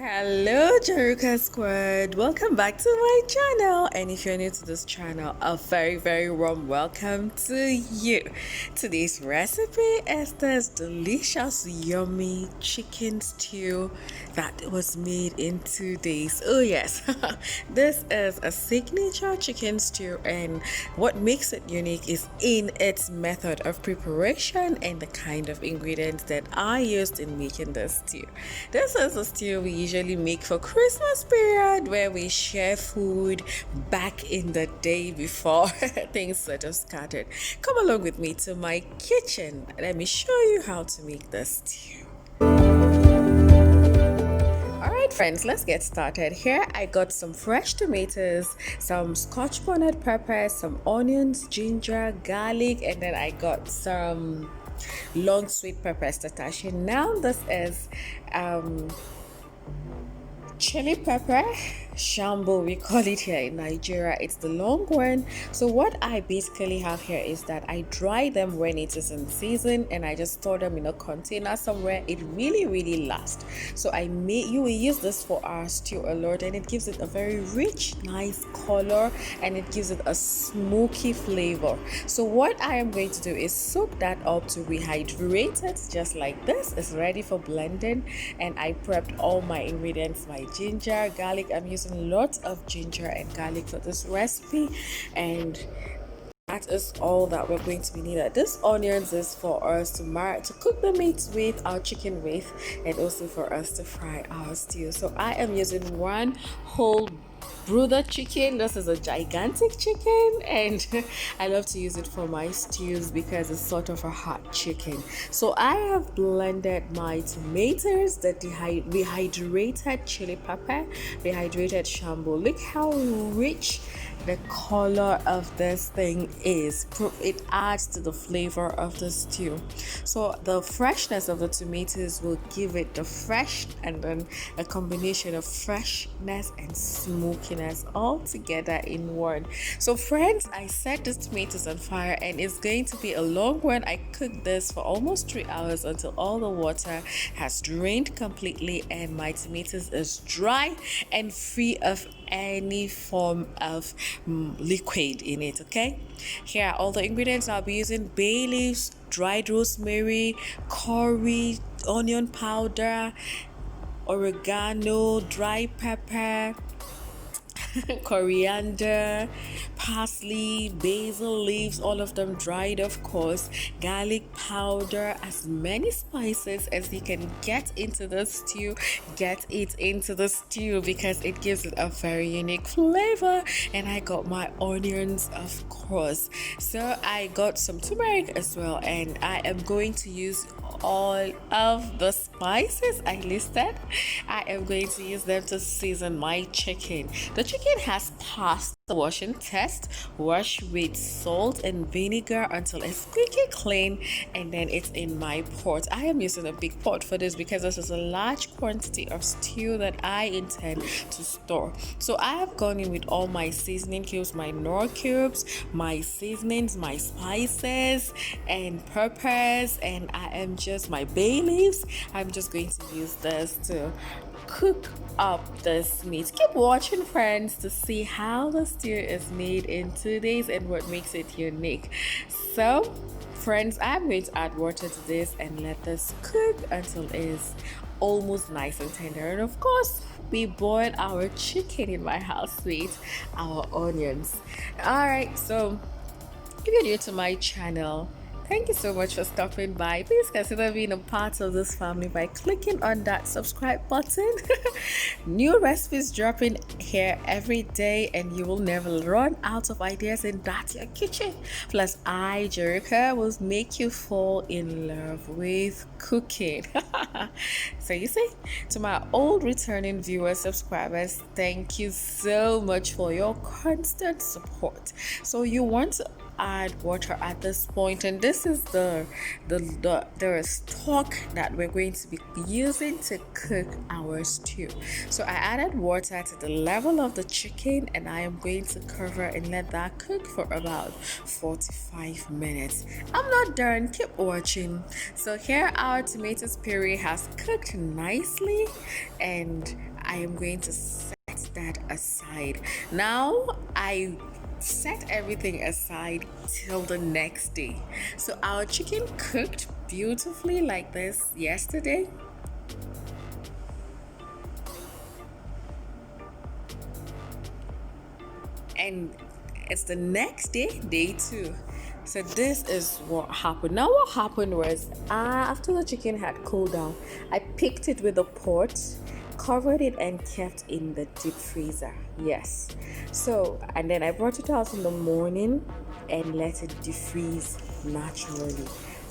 Hello, Jaruka Squad. Welcome back to my channel. And if you're new to this channel, a very warm welcome to you. Today's recipe is this delicious, yummy chicken stew that was made in 2 days. Oh, yes, this is a signature chicken stew, and what makes it unique is in its method of preparation and the kind of ingredients that I used in making this stew. This is a stew we usually make for Christmas period, where we share food back in the day before things sort of scattered. Come along with me to my kitchen. Let me show you how to make this stew. Alright friends, let's get started. Here I got some fresh tomatoes, some scotch bonnet peppers, some onions, ginger, garlic, and then I got some long sweet peppers to touch in. Now this is chili pepper shambo, we call it here in Nigeria. It's the long one. So what I basically have here is that I dry them when it is in season, and I just store them in a container somewhere. It really lasts. So you will use this for our stew a lot, and it gives it a very rich, nice color, and it gives it a smoky flavor. So what I am going to do is soak that up to rehydrate it, just like this. It's ready for blending, and I prepped all my ingredients, my ginger, garlic. I'm using lots of ginger and garlic for this recipe, and that is all that we're going to be needed. This onions is for us to cook the meat with, our chicken with, and also for us to fry our stew. So I am using one whole brother chicken. This is a gigantic chicken, and I love to use it for my stews because it's sort of a hot chicken. So I have blended my tomatoes, the rehydrated chili pepper, rehydrated shambo. Look how rich the color of this thing is. It adds to the flavor of the stew. So the freshness of the tomatoes will give it the fresh, and then a combination of freshness and smokiness all together in one. So friends, I set these tomatoes on fire, and it's going to be a long one. I cooked this for almost 3 hours until all the water has drained completely and my tomatoes is dry and free of any form of liquid in it. Okay, here are all the ingredients I'll be using: bay leaves, dried rosemary, curry, onion powder, oregano, dry pepper, coriander, parsley, basil leaves, all of them dried, of course, garlic powder. As many spices as you can get into the stew, get it into the stew, because it gives it a very unique flavor. And I got my onions, of course. So I got some turmeric as well, and I am going to use all of the spices I listed. I am going to use them to season my chicken. The chicken has passed the washing test. Wash with salt and vinegar until it's squeaky clean, and then it's in my pot. I am using a big pot for this because this is a large quantity of stew that I intend to store. So I have gone in with all my seasoning cubes, my Knorr cubes, my seasonings, my spices and peppers, and my bay leaves. I'm just going to use this to cook up this meat. Keep watching, friends, to see how the stew is made in 2 days and what makes it unique. So friends, I'm going to add water to this and let this cook until it is almost nice and tender. And of course, we boil our chicken in my house with our onions. All right, so if you're new to my channel, thank you so much for stopping by. Please consider being a part of this family by clicking on that subscribe button. New recipes dropping here every day, and you will never run out of ideas in that your kitchen. Plus, I, Jerica, will make you fall in love with cooking. So you see, to my old returning viewers, subscribers, thank you so much for your constant support. So you want to add water at this point, and this is the stock that we're going to be using to cook our stew. So I added water to the level of the chicken, and I am going to cover and let that cook for about 45 minutes. I'm not done, keep watching. So here our tomatoes puree has cooked nicely, and I am going to set that aside. Now I set everything aside till the next day. So our chicken cooked beautifully like this yesterday. And it's the next day, day two. So this is what happened. Now what happened was, after the chicken had cooled down, I picked it with a pot, covered it, and kept in the deep freezer. Yes. So, and then I brought it out in the morning and let it defreeze naturally.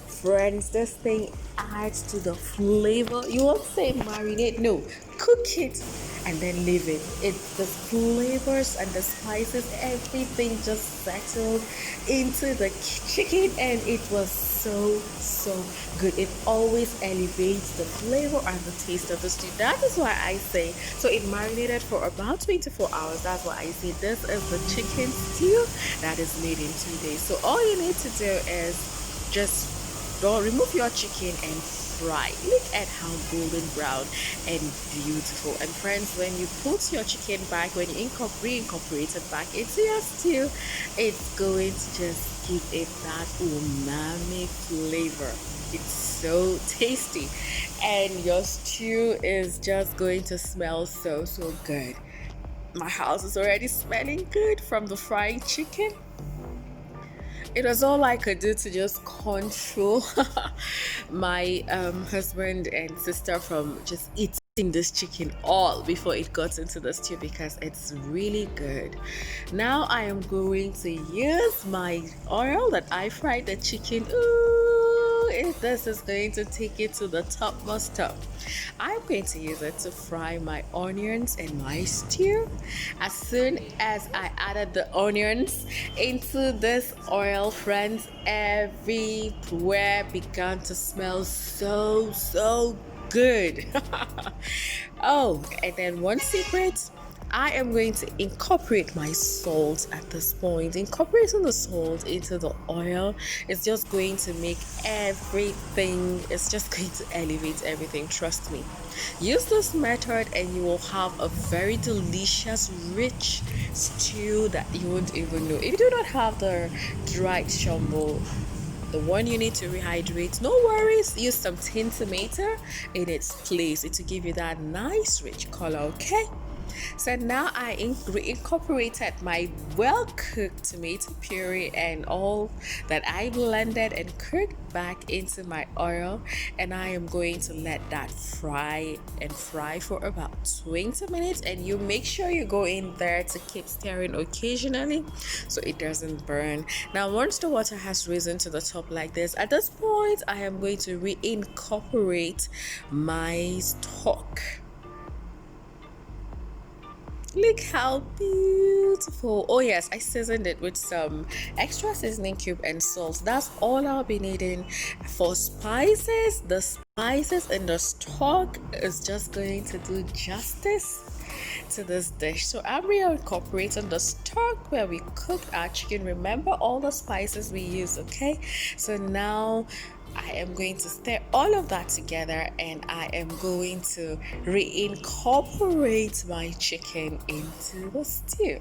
Friends, this thing adds to the flavor. You won't say marinate, no, cook it and then leave it. It's the flavors and the spices, everything just settled into the chicken, and it was so good. It always elevates the flavor and the taste of the stew. That is why I say, so it marinated for about 24 hours. That's why I say this is the chicken stew that is made in 2 days. So all you need to do is just remove your chicken and fry. Look at how golden brown and beautiful. And friends, when you put your chicken back, when you reincorporate it back into your stew, it's going to just give it that umami flavor. It's so tasty, and your stew is just going to smell so good. My house is already smelling good from the frying chicken. It was all I could do to just control my husband and sister from just eating this chicken all before it got into the stew, because it's really good. Now I am going to use my oil that I fried the chicken. This is going to take it to the topmost top. I'm going to use it to fry my onions and my stew. As soon as I added the onions into this oil, friends, everywhere began to smell so good. Oh, and then one secret, I am going to incorporate my salt at this point. Incorporating the salt into the oil is just going to make everything, it's just going to elevate everything. Trust me. Use this method and you will have a very delicious, rich stew that you won't even know. If you do not have the dried shambo, the one you need to rehydrate, no worries, use some tin tomato in its place. It will give you that nice rich color, okay? So now I incorporated my well-cooked tomato puree and all that I blended and cooked back into my oil, and I am going to let that fry for about 20 minutes. And you make sure you go in there to keep stirring occasionally so it doesn't burn. Now once the water has risen to the top like this, at this point I am going to reincorporate my stock. Look how beautiful. Oh yes, I seasoned it with some extra seasoning cube and salt. That's all I'll be needing for spices. The spices and the stock is just going to do justice to this dish. So I'm reincorporating the stock where we cooked our chicken. Remember all the spices we use, okay? So now I am going to stir all of that together, and I am going to reincorporate my chicken into the stew.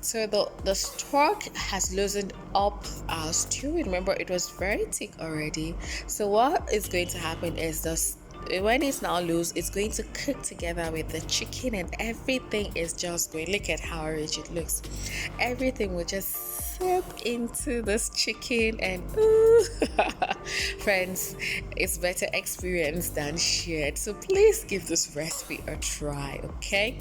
So the stock has loosened up our stew. Remember, it was very thick already. So what is going to happen is when it's now loose, it's going to cook together with the chicken, and everything is just going, look at how rich it looks. Everything will just sip into this chicken, and ooh, friends, it's better experienced than shared. So please give this recipe a try, okay?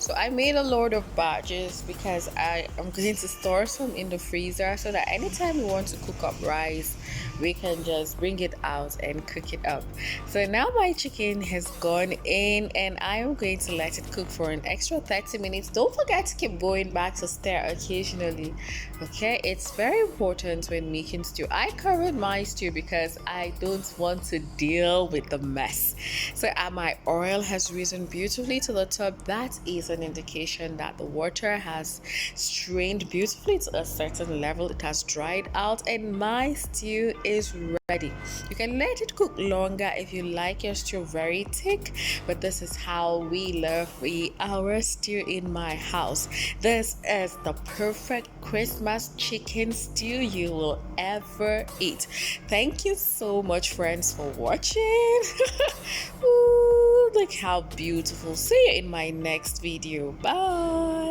So I made a load of batches because I am going to store some in the freezer so that anytime we want to cook up rice, we can just bring it out and cook it up. So now my chicken has gone in and I am going to let it cook for an extra 30 minutes. Don't forget to keep going back to stir occasionally. Okay, it's very important when making stew. I covered my stew because I don't want to deal with the mess. So my oil has risen beautifully to the top. That is an indication that the water has strained beautifully to a certain level. It has dried out and my stew is ready. You can let it cook longer if you like your stew very thick, but this is how we love our stew in my house. This is the perfect Christmas chicken stew you will ever eat. Thank you so much, friends, for watching. Ooh, look how beautiful. See you in my next video. Bye.